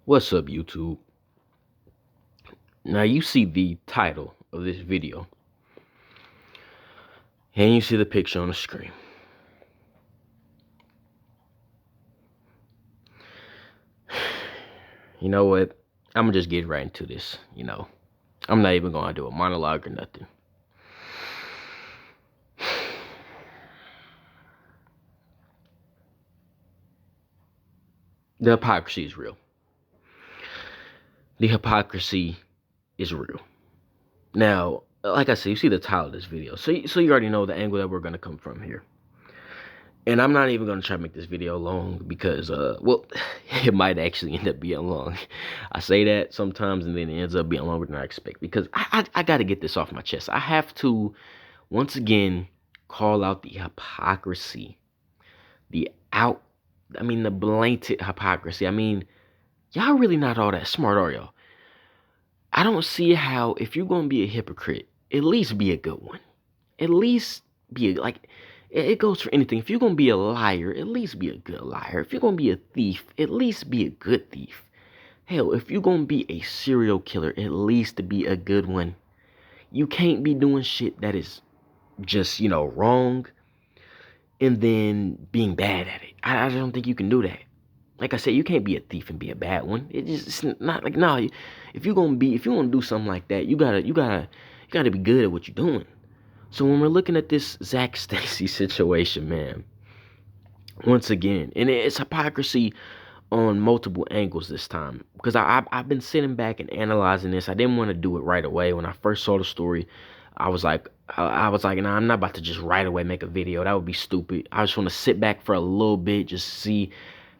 What's up, YouTube? Now you see the title of this video, and you see the picture on the screen. You know what? I'm gonna just get right into this. I'm not even gonna do a monologue or nothing. The hypocrisy is real. The hypocrisy is real. Now, like I said, you see the title of this video, so you already know the angle that we're gonna come from here. And I'm not even going to try to make this video long because, well, it might actually end up being long. I say that sometimes and then it ends up being longer than I expect because I got to get this off my chest. I have to, once again, call out the hypocrisy. The blatant hypocrisy. Y'all really not all that smart, are y'all? I don't see how, if you're going to be a hypocrite, at least be a good one. At least be it goes for anything. If you're going to be a liar, at least be a good liar. If you're going to be a thief, at least be a good thief. Hell, if you're going to be a serial killer, at least be a good one. You can't be doing shit that is just, wrong and then being bad at it. I don't think you can do that. Like I said, you can't be a thief and be a bad one. It's not like, no, if you want to do something like that, you gotta be good at what you're doing. So when we're looking at this Zach Stacy situation, man, once again, and it's hypocrisy on multiple angles this time, because I've been sitting back and analyzing this. I didn't want to do it right away. When I first saw the story, I was like, nah, I'm not about to just right away make a video. That would be stupid. I just want to sit back for a little bit, just see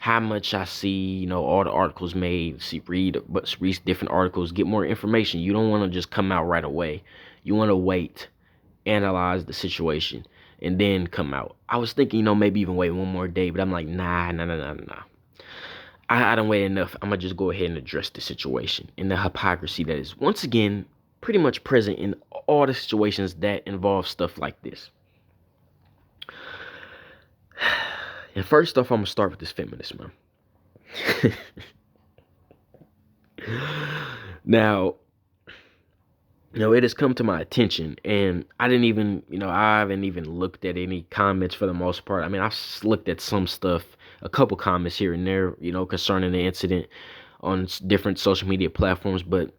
how much I see, all the articles made, read different articles, get more information. You don't want to just come out right away. You want to wait, analyze the situation, and then come out. I was thinking, maybe even wait one more day, but I'm like, nah. I don't wait enough. I'm gonna just go ahead and address the situation and the hypocrisy that is once again pretty much present in all the situations that involve stuff like this. And first off, I'm gonna start with this feminist, man. Now, it has come to my attention, and I haven't even looked at any comments for the most part. I've looked at some stuff, a couple comments here and there, concerning the incident on different social media platforms. But,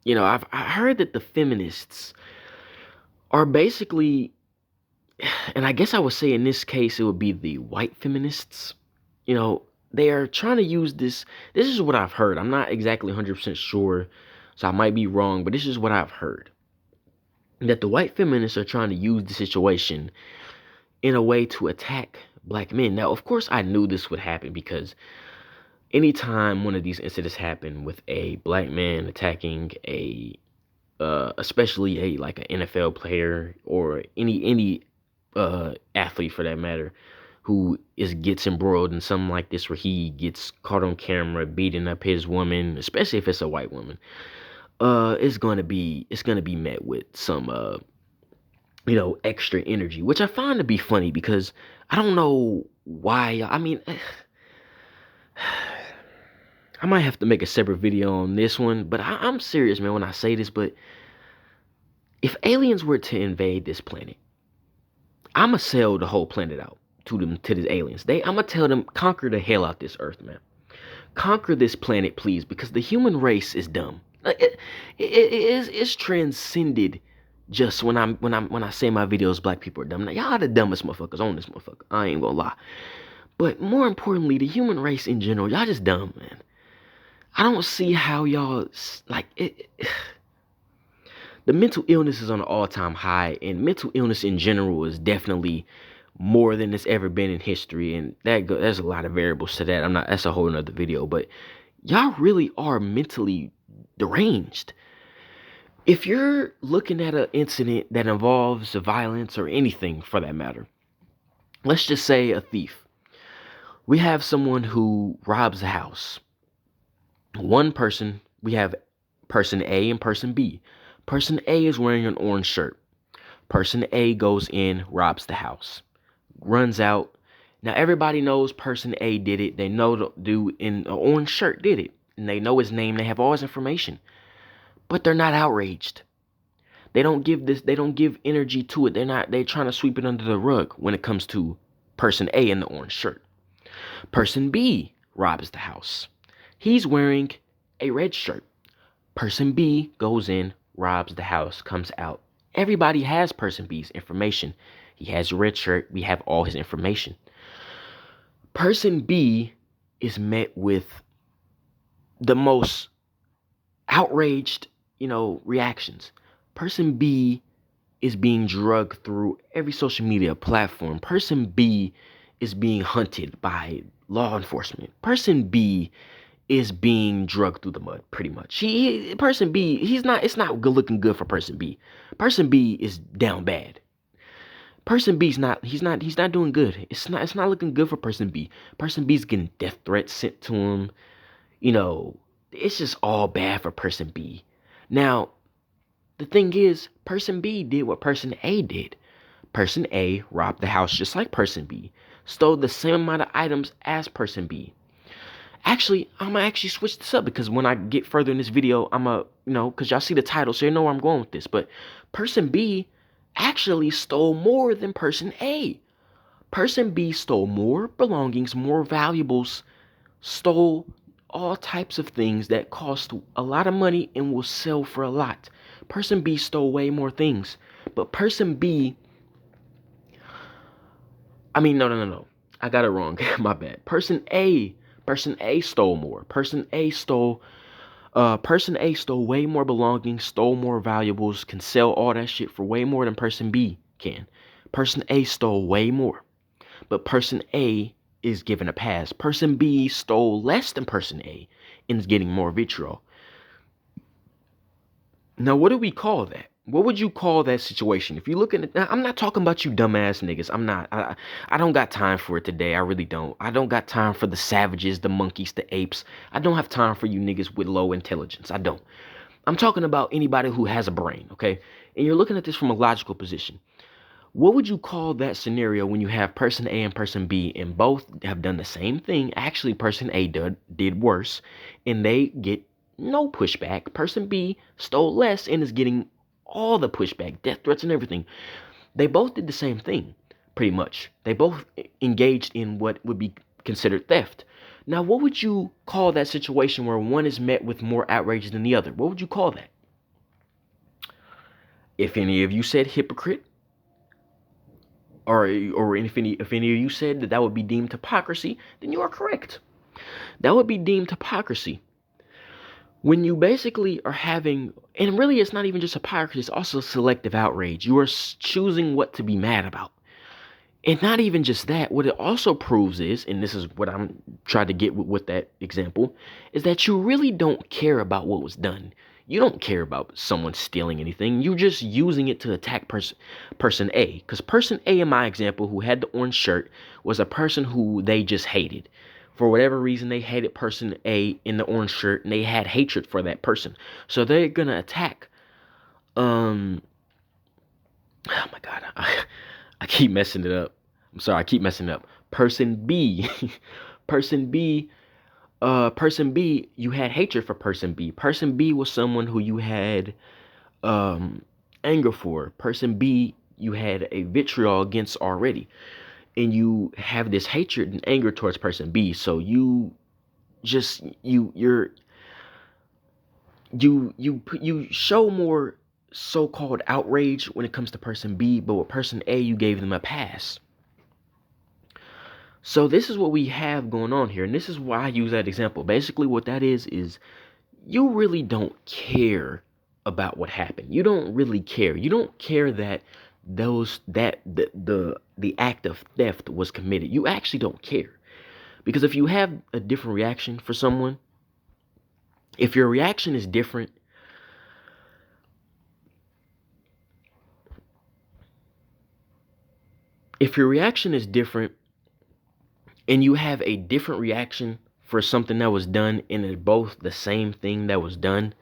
I heard that the feminists are basically, and I guess I would say in this case, it would be the white feminists, they are trying to use this. This is what I've heard. I'm not exactly 100% sure, so I might be wrong, but this is what I've heard. That the white feminists are trying to use the situation in a way to attack black men. Now, of course, I knew this would happen because anytime one of these incidents happen with a black man attacking especially an NFL player or any athlete for that matter, who gets embroiled in something like this where he gets caught on camera beating up his woman, especially if it's a white woman, it's gonna be met with some extra energy, which I find to be funny because I don't know why. I might have to make a separate video on this one, but I'm serious, man, when I say this. But if aliens were to invade this planet, I'ma sell the whole planet out to these aliens. I'ma tell them, conquer the hell out this earth, man. Conquer this planet, please, because the human race is dumb. It's transcended. Just when I say my videos, black people are dumb. Now, y'all are the dumbest motherfuckers on this motherfucker. I ain't gonna lie. But more importantly, the human race in general, y'all just dumb, man. I don't see how y'all the mental illness is on an all-time high, and mental illness in general is definitely more than it's ever been in history, and there's a lot of variables to that. That's a whole nother video, but y'all really are mentally deranged. If you're looking at an incident that involves violence or anything for that matter, let's just say a thief. We have someone who robs a house. One person, we have person A and person B. Person A is wearing an orange shirt. Person A goes in, robs the house, runs out, Now everybody knows person A did it. They know the dude in the orange shirt did it. And they know his name. They have all his information. But they're not outraged. They don't give energy to it. They're trying to sweep it under the rug when it comes to person A in the orange shirt. Person B robs the house. He's wearing a red shirt. Person B goes in, robs the house, comes out. Everybody has person B's information. He has a red shirt. We have all his information. Person B is met with the most outraged, reactions. Person B is being drugged through every social media platform. Person B is being hunted by law enforcement. Person B is being drugged through the mud, pretty much. Person B, it's not good looking good for person B. Person B is down bad. Person B's he's not doing good. It's not looking good for person B. Person B's getting death threats sent to him. It's just all bad for person B. Now, the thing is, person B did what person A did. Person A robbed the house just like person B, stole the same amount of items as person B. Actually, I'm gonna switch this up because when I get further in this video, because y'all see the title, so you know where I'm going with this. But person B actually stole more than person A. Person B stole more belongings, more valuables, stole all types of things that cost a lot of money and will sell for a lot. Person B stole way more things. But person B, no. I got it wrong. My bad. Person A stole more. Person A stole way more belongings, stole more valuables, can sell all that shit for way more than person B can. Person A stole way more. But person A is given a pass. Person B stole less than person A and is getting more vitriol. Now, what do we call that? What would you call that situation? If you look at it, I'm not talking about you dumbass niggas. I'm not. I don't got time for it today. I really don't. I don't got time for the savages, the monkeys, the apes. I don't have time for you niggas with low intelligence. I don't. I'm talking about anybody who has a brain, okay? And you're looking at this from a logical position. What would you call that scenario when you have person A and person B and both have done the same thing? Actually, person A did worse and they get no pushback. Person B stole less and is getting all the pushback, death threats and everything. They both did the same thing, pretty much. They both engaged in what would be considered theft. Now, what would you call that situation where one is met with more outrage than the other? What would you call that? If any of you said hypocrite, or if any of you said that would be deemed hypocrisy, then you are correct. That would be deemed hypocrisy. When you basically are having, and really it's not even just hypocrisy, it's also selective outrage. You are choosing what to be mad about. And not even just that, what it also proves is, and this is what I'm trying to get with that example, is that you really don't care about what was done. You don't care about someone stealing anything. You're just using it to attack person A. Because person A in my example, who had the orange shirt, was a person who they just hated. For whatever reason, they hated person A in the orange shirt, and they had hatred for that person. So they're gonna attack. Oh my God, I keep messing it up. I'm sorry, I keep messing it up. Person B, person B, you had hatred for person B. Person B was someone who you had anger for. Person B, you had a vitriol against already. And you have this hatred and anger towards person B, so you show more so-called outrage when it comes to person B, but with person A, you gave them a pass. So this is what we have going on here, and this is why I use that example. Basically, what that is you really don't care about what happened. You don't really care. You don't care that the act of theft was committed. You actually don't care. Because if you have a different reaction for someone, if your reaction is different, and you have a different reaction for something that was done and it's both the same thing that was done,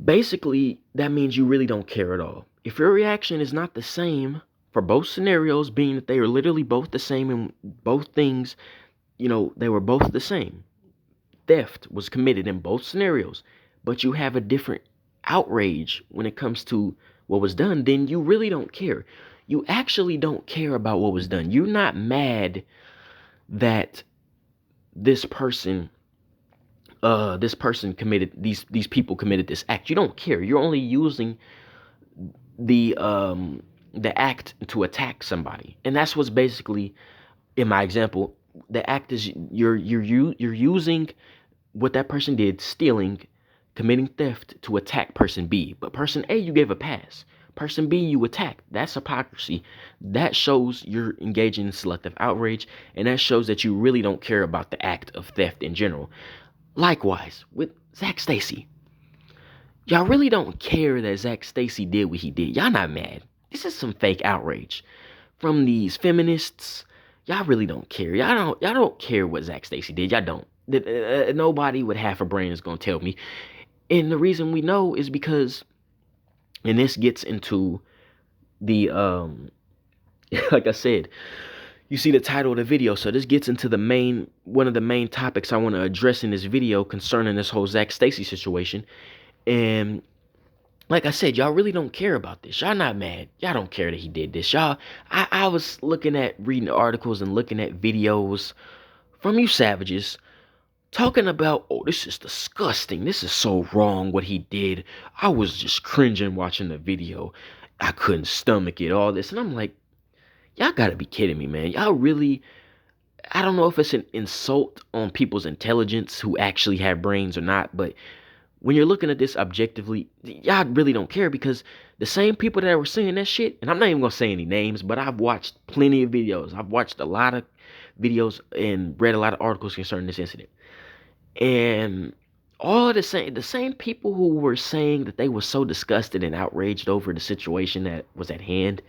basically that means you really don't care at all. If your reaction is not the same for both scenarios, being that they are literally both the same and both things, they were both the same. Theft was committed in both scenarios, but you have a different outrage when it comes to what was done, then you really don't care. You actually don't care about what was done. You're not mad that this person committed these people committed this act. You don't care. You're only using the act to attack somebody. And that's what's basically, in my example, the act is you're using what that person did, stealing, committing theft, to attack person B. But person A, you gave a pass. Person B, you attacked. That's hypocrisy. That shows you're engaging in selective outrage, and that shows that you really don't care about the act of theft in general. Likewise, with Zach Stacy. Y'all really don't care that Zach Stacy did what he did. Y'all not mad. This is some fake outrage from these feminists. Y'all really don't care. Y'all don't care what Zach Stacy did. Y'all don't. Nobody with half a brain is gonna tell me. And the reason we know is because, and this gets into the like I said, you see the title of the video. So this gets into one of the main topics I want to address in this video concerning this whole Zach Stacy situation. And like I said, y'all really don't care about this. Y'all not mad. Y'all don't care that he did this. I was reading articles and looking at videos from you savages talking about, oh, this is disgusting. This is so wrong what he did. I was just cringing watching the video. I couldn't stomach it, all this. And I'm like, y'all gotta be kidding me, man. Y'all really, I don't know if it's an insult on people's intelligence who actually have brains or not, but when you're looking at this objectively, y'all really don't care, because the same people that were saying that shit, and I'm not even gonna say any names, but I've watched plenty of videos. I've watched a lot of videos and read a lot of articles concerning this incident. And all the same people who were saying that they were so disgusted and outraged over the situation that was at hand,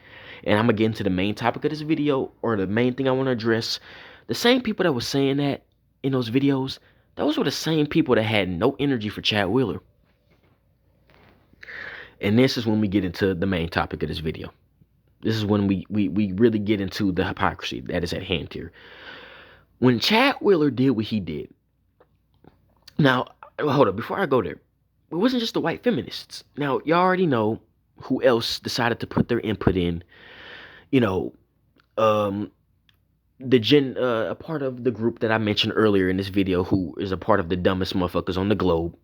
and I'm gonna get into the main topic of this video, or the main thing I want to address, the same people that were saying that in those videos, those were the same people that had no energy for Chad Wheeler. And this is when we get into the main topic of this video. This is when we really get into the hypocrisy that is at hand here. When Chad Wheeler did what he did, now, hold up, before I go there, it wasn't just the white feminists. Now, y'all already know who else decided to put their input in. A part of the group that I mentioned earlier in this video, who is a part of the dumbest motherfuckers on the globe,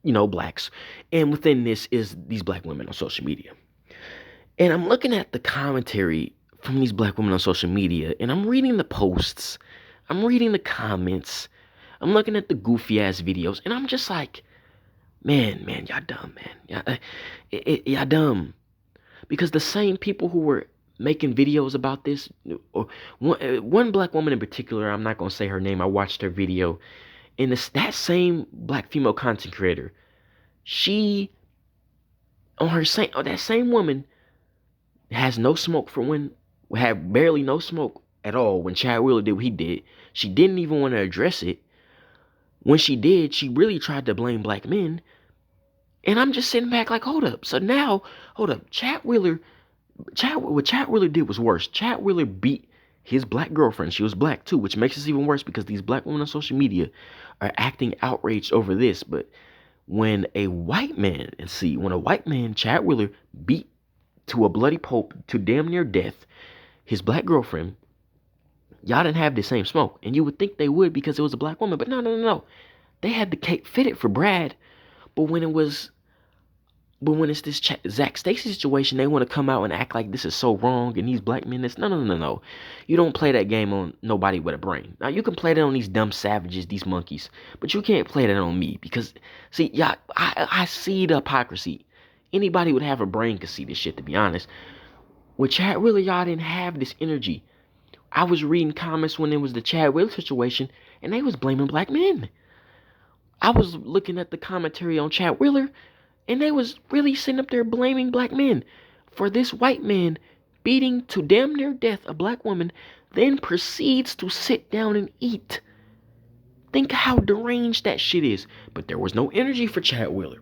blacks. And within this is these black women on social media. And I'm looking at the commentary from these black women on social media, and I'm reading the posts, I'm reading the comments, I'm looking at the goofy ass videos, and I'm just like, man, y'all dumb, man. Y'all dumb. Because the same people who were making videos about this, or one black woman in particular, I'm not gonna say her name, I watched her video, and that same black female content creator, that same woman has no smoke had barely no smoke at all when Chad Wheeler did what he did. She didn't even want to address it. When she did, she really tried to blame black men. And I'm just sitting back like, hold up. So now, hold up. What Chad Wheeler did was worse. Chad Wheeler beat his black girlfriend. She was black too, which makes this even worse because these black women on social media are acting outraged over this. But when a white man, Chad Wheeler, beat to a bloody pulp to damn near death his black girlfriend, y'all didn't have the same smoke. And you would think they would because it was a black woman. But no. They had the cake fitted for Brad. But when it's this Zach Stacy situation, they want to come out and act like this is so wrong and these black men, no. You don't play that game on nobody with a brain. Now, you can play that on these dumb savages, these monkeys, but you can't play that on me because, see, y'all, I see the hypocrisy. Anybody would have a brain could see this shit, to be honest. With Chad Wheeler, y'all didn't have this energy. I was reading comments when it was the Chad Wheeler situation, and they was blaming black men. I was looking at the commentary on Chad Wheeler, and they was really sitting up there blaming black men for this white man beating to damn near death a black woman, then proceeds to sit down and eat. Think how deranged that shit is. But there was no energy for Chad Wheeler.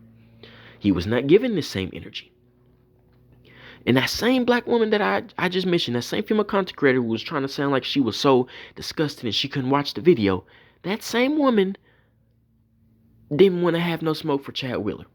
He was not given the same energy. And that same black woman that I just mentioned, that same female content creator who was trying to sound like she was so disgusted and she couldn't watch the video, that same woman didn't want to have no smoke for Chad Wheeler.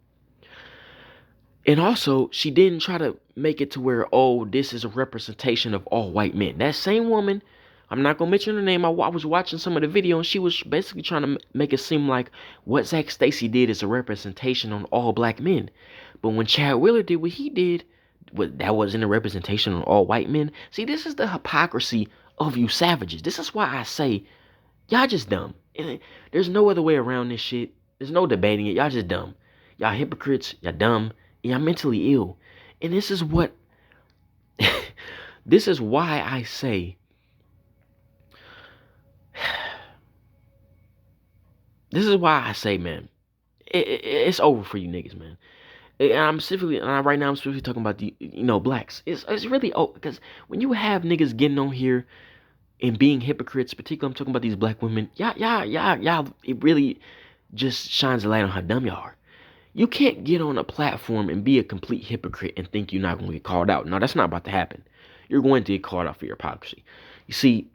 And also, she didn't try to make it to where, oh, this is a representation of all white men. That same woman, I'm not going to mention her name. I was watching some of the video, and she was basically trying to make it seem like what Stacy did is a representation on all black men. But when Chad Wheeler did what he did, that wasn't a representation on all white men. See, this is the hypocrisy of you savages. This is why I say, y'all just dumb. And there's no other way around this shit. There's no debating it. Y'all just dumb. Y'all hypocrites. Y'all dumb. Y'all mentally ill. And this is what, this is why I say, man, it's over for you niggas, man. And right now I'm specifically talking about the, blacks. It's really, because when you have niggas getting on here and being hypocrites, particularly I'm talking about these black women, y'all, it really just shines a light on how dumb y'all are. You can't get on a platform and be a complete hypocrite and think you're not going to get called out. No, that's not about to happen. You're going to get called out for your hypocrisy. You see,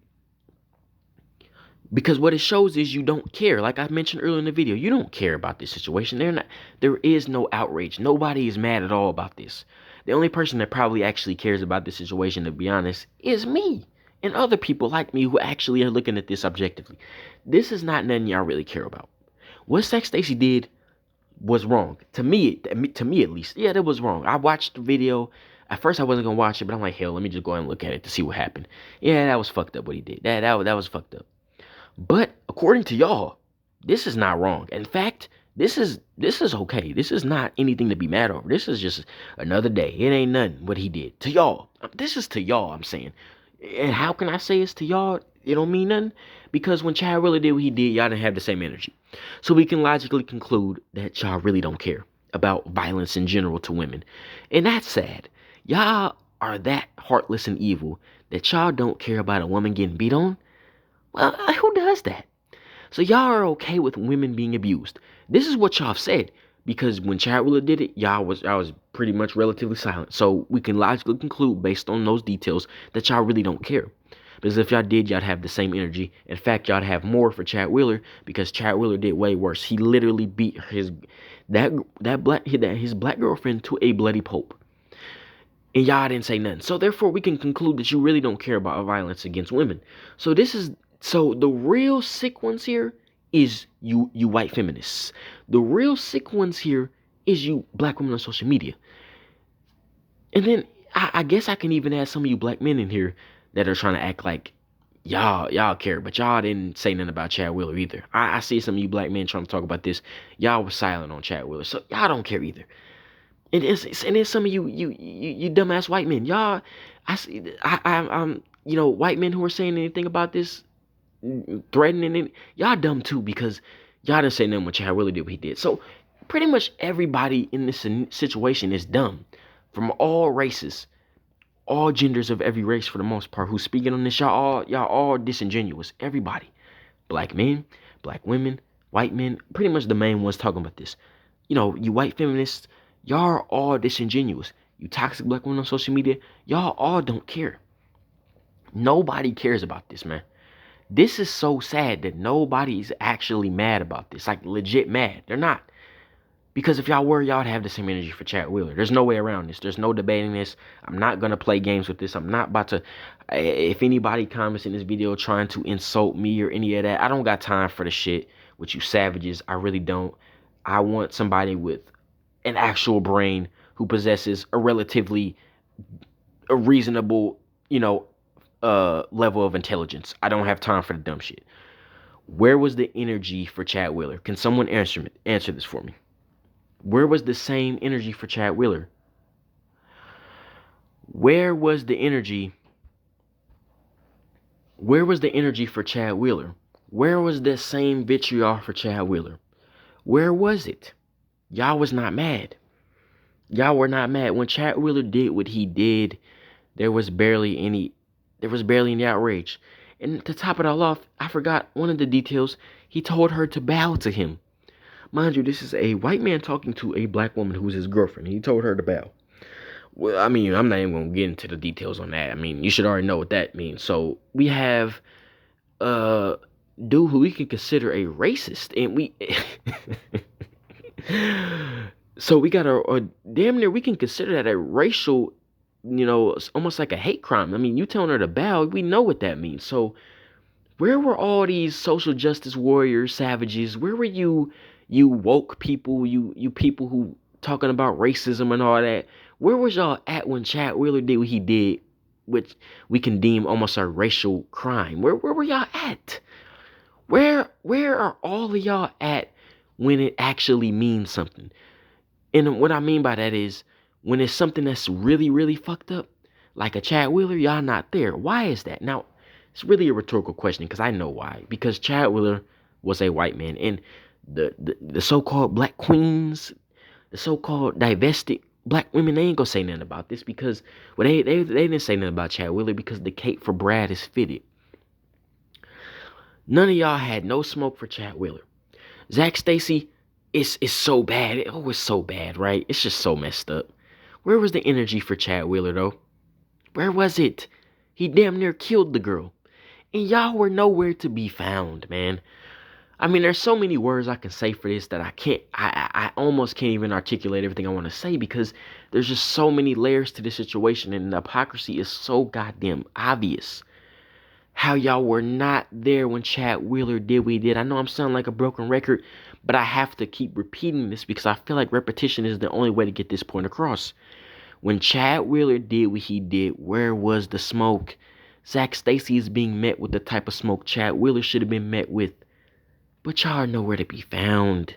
because what it shows is you don't care. Like I mentioned earlier in the video, you don't care about this situation. There is no outrage. Nobody is mad at all about this. The only person that probably actually cares about this situation, to be honest, is me and other people like me who actually are looking at this objectively. This is not nothing y'all really care about. What Stacy did was wrong. To me at least. Yeah, that was wrong. I watched the video. At first I wasn't gonna watch it, but I'm like, hell, let me just go ahead and look at it to see what happened. Yeah, that was fucked up what he did. That was fucked up. But according to y'all, this is not wrong. In fact, this is okay. This is not anything to be mad over. This is just another day. It ain't nothing what he did. To y'all. This is to y'all, I'm saying. And how can I say it's to y'all? It don't mean nothing. Because when Chad really did what he did, y'all didn't have the same energy. So we can logically conclude that y'all really don't care about violence in general to women. And that's sad. Y'all are that heartless and evil that y'all don't care about a woman getting beat on. Well, who does that? So y'all are okay with women being abused. This is what y'all have said. Because when Chad Wheeler did it, y'all was pretty much relatively silent. So we can logically conclude based on those details that y'all really don't care. Because if y'all did, y'all have the same energy. In fact, y'all have more for Chad Wheeler because Chad Wheeler did way worse. He literally beat his black girlfriend to a bloody pulp. And y'all didn't say nothing. So therefore, we can conclude that you really don't care about violence against women. So the real sick ones here is you white feminists. The real sick ones here is you black women on social media. And then I guess I can even add some of you black men in here that are trying to act like y'all care, but y'all didn't say nothing about Chad Wheeler either. I see some of you black men trying to talk about this. Y'all were silent on Chad Wheeler, so y'all don't care either. And then some of you dumbass white men, y'all, I'm white men who are saying anything about this, threatening it, y'all dumb too because y'all didn't say nothing when Chad Wheeler did what he did. So pretty much everybody in this situation is dumb, from all races. All genders of every race for the most part who's speaking on this, y'all all disingenuous. Everybody. Black men, black women, white men, pretty much the main ones talking about this. You white feminists, y'all are all disingenuous. You toxic black women on social media, y'all all don't care. Nobody cares about this, man. This is so sad that nobody's actually mad about this. Like legit mad. They're not. Because if y'all were, y'all would have the same energy for Chad Wheeler. There's no way around this. There's no debating this. I'm not going to play games with this. I'm not about to... If anybody comments in this video trying to insult me or any of that, I don't got time for the shit with you savages. I really don't. I want somebody with an actual brain who possesses a reasonable, level of intelligence. I don't have time for the dumb shit. Where was the energy for Chad Wheeler? Can someone answer this for me? Where was the same energy for Chad Wheeler? Where was the energy? Where was the energy for Chad Wheeler? Where was the same vitriol for Chad Wheeler? Where was it? Y'all was not mad. Y'all were not mad. When Chad Wheeler did what he did, there was barely any outrage. And to top it all off, I forgot one of the details. He told her to bow to him. Mind you, this is a white man talking to a black woman who's his girlfriend. He told her to bow. Well, I mean, I'm not even gonna get into the details on that. I mean, you should already know what that means. So we have uh dude who we can consider a racist, and we so we got a damn near we can consider that a racial, it's almost like a hate crime. I mean, you telling her to bow, we know what that means. So where were all these social justice warriors, savages? Where were you woke people, you people who talking about racism and all that? Where was y'all at when Chad Wheeler did what he did, which we can deem almost a racial crime? Where were y'all at? Where are all of y'all at when it actually means something? And what I mean by that is when it's something that's really, really fucked up, like a Chad Wheeler, y'all not there. Why is that? Now, it's really a rhetorical question because I know why. Because Chad Wheeler was a white man, and the so-called black queens, the so-called divested black women, they ain't gonna say nothing about this because they didn't say nothing about Chad Wheeler because the cape for Brad is fitted. None of y'all had no smoke for Chad Wheeler. Zach Stacy, it's so bad. It's so bad, right? It's just so messed up. Where was the energy for Chad Wheeler though? Where was it? He damn near killed the girl. And y'all were nowhere to be found, man. I mean, there's so many words I can say for this that I can't, I almost can't even articulate everything I want to say because there's just so many layers to this situation and the hypocrisy is so goddamn obvious. How y'all were not there when Chad Wheeler did what he did. I know I'm sounding like a broken record, but I have to keep repeating this because I feel like repetition is the only way to get this point across. When Chad Wheeler did what he did, where was the smoke? Zach Stacy is being met with the type of smoke Chad Wheeler should have been met with. But y'all are nowhere to be found.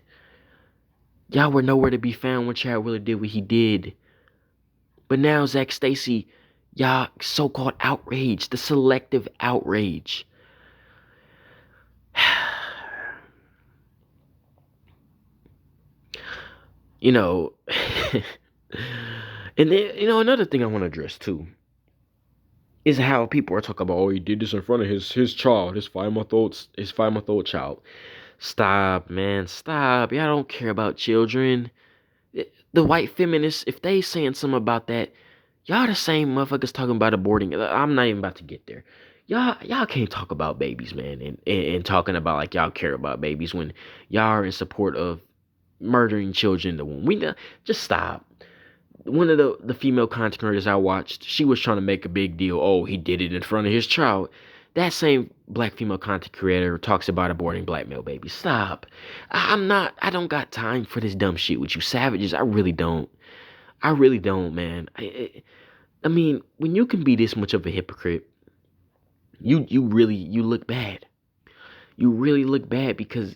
Y'all were nowhere to be found when Chad Wheeler did what he did. But now Zach Stacy, y'all so-called outrage, the selective outrage. you know, and then, another thing I want to address too is how people are talking about, oh, he did this in front of his child, his 5-month old child. Stop, man, stop. Y'all don't care about children. The white feminists, if they saying something about that, y'all the same motherfuckers talking about aborting. I'm not even about to get there. Y'all can't talk about babies, man, and talking about like y'all care about babies when y'all are in support of murdering children in the womb. Just stop. One of the female content creators I watched, she was trying to make a big deal. Oh, he did it in front of his child. That same black female content creator talks about aborting black male babies. Stop. I don't got time for this dumb shit with you savages. I really don't. I really don't, man. I mean, when you can be this much of a hypocrite, you look bad. You really look bad because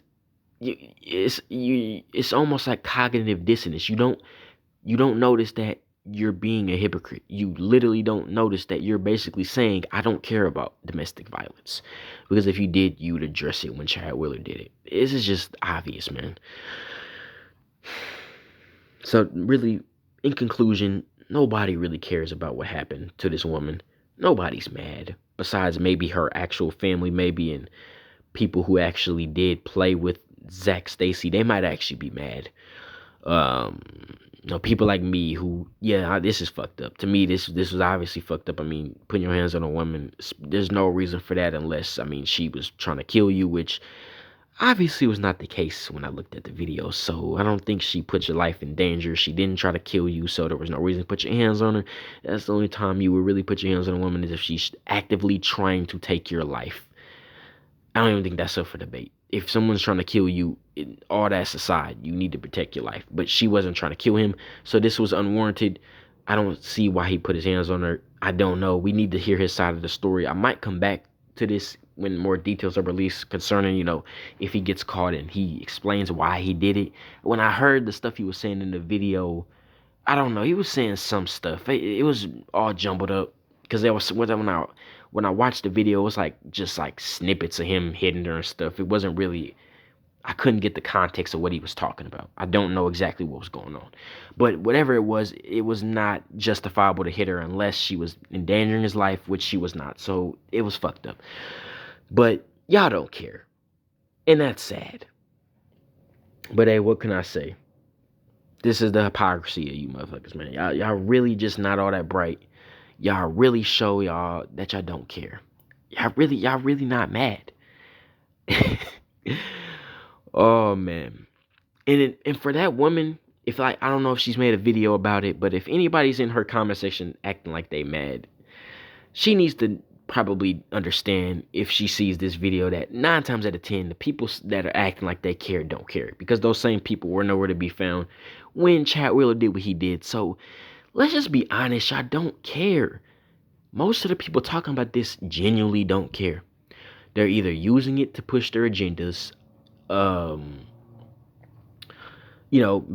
it's almost like cognitive dissonance. You don't notice that you're being a hypocrite. You literally don't notice that you're basically saying, I don't care about domestic violence. Because if you did, you'd address it when Chad Wheeler did it. This is just obvious, man. So really, in conclusion, nobody really cares about what happened to this woman. Nobody's mad. Besides maybe her actual family, maybe, and people who actually did play with Zach Stacy, they might actually be mad. Um, people like me who, yeah, this is fucked up. To me, this was obviously fucked up. I mean, putting your hands on a woman, there's no reason for that unless, I mean, she was trying to kill you, which obviously was not the case when I looked at the video. So I don't think she put your life in danger. She didn't try to kill you, so there was no reason to put your hands on her. That's the only time you would really put your hands on a woman is if she's actively trying to take your life. I don't even think that's up for debate. If someone's trying to kill you, all that's aside, you need to protect your life. But she wasn't trying to kill him, so this was unwarranted. I don't see why he put his hands on her. I don't know. We need to hear his side of the story. I might come back to this when more details are released concerning, if he gets caught and he explains why he did it. When I heard the stuff he was saying in the video, I don't know. He was saying some stuff. It was all jumbled up because there was when I watched the video, it was like just like snippets of him hitting her and stuff. It wasn't really. I couldn't get the context of what he was talking about. I don't know exactly what was going on. But whatever it was not justifiable to hit her unless she was endangering his life, which she was not. So it was fucked up. But y'all don't care. And that's sad. But hey, what can I say? This is the hypocrisy of you motherfuckers, man. Y'all really just not all that bright. Y'all really show y'all that y'all don't care. Y'all really not mad. Oh man. And for that woman, if I don't know if she's made a video about it, but if anybody's in her comment section acting like they mad, she needs to probably understand, if she sees this video, that 9 times out of 10 the people that are acting like they care don't care, because those same people were nowhere to be found when Chad Wheeler did what he did. So let's just be honest, y'all don't care. Most of the people talking about this genuinely don't care. They're either using it to push their agendas.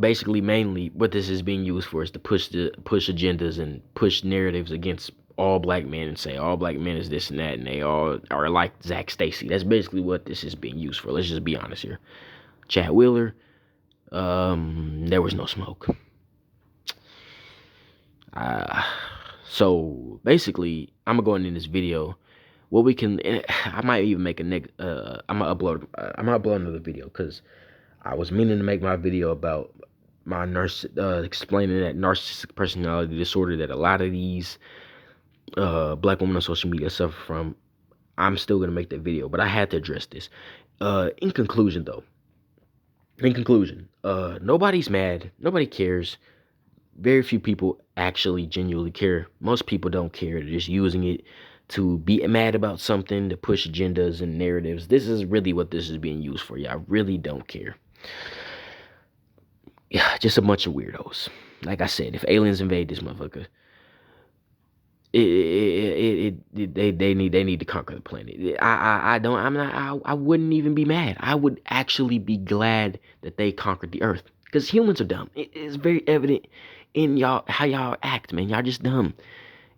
Basically, mainly what this is being used for is to push agendas and push narratives against all black men, and say all black men is this and that, and they all are like Zach Stacy. That's basically what this is being used for. Let's just be honest here. Chad Wheeler, there was no smoke. So basically, I'm gonna go in this video. What we can, I might even make I'm gonna upload another video, because I was meaning to make my video about my explaining that narcissistic personality disorder that a lot of these black women on social media suffer from. I'm still gonna make that video, but I had to address this. In conclusion, nobody's mad. Nobody cares. Very few people actually genuinely care. Most people don't care. They're just using it to be mad about something, to push agendas and narratives. This is really what this is being used for. Yeah, I really don't care. Yeah, just a bunch of weirdos. Like I said, if aliens invade this motherfucker, they need to conquer the planet. I wouldn't even be mad. I would actually be glad that they conquered the earth, because humans are dumb. It's very evident in y'all, how y'all act, man. Y'all just dumb.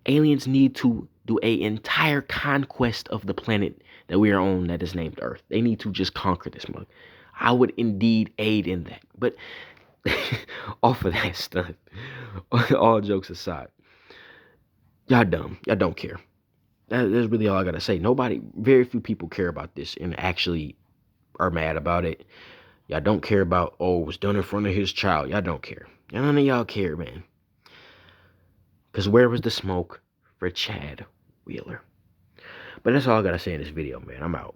Aliens need to do a entire conquest of the planet that we are on, that is named Earth. They need to just conquer this mug. I would indeed aid in that. But off of that stuff, all jokes aside, y'all dumb. Y'all don't care. That's really all I gotta say. Very few people care about this and actually are mad about it. Y'all don't care about, oh, it was done in front of his child. Y'all don't care. None of y'all care, man. Because where was the smoke for Chad Wheeler? But that's all I gotta say in this video, man. I'm out.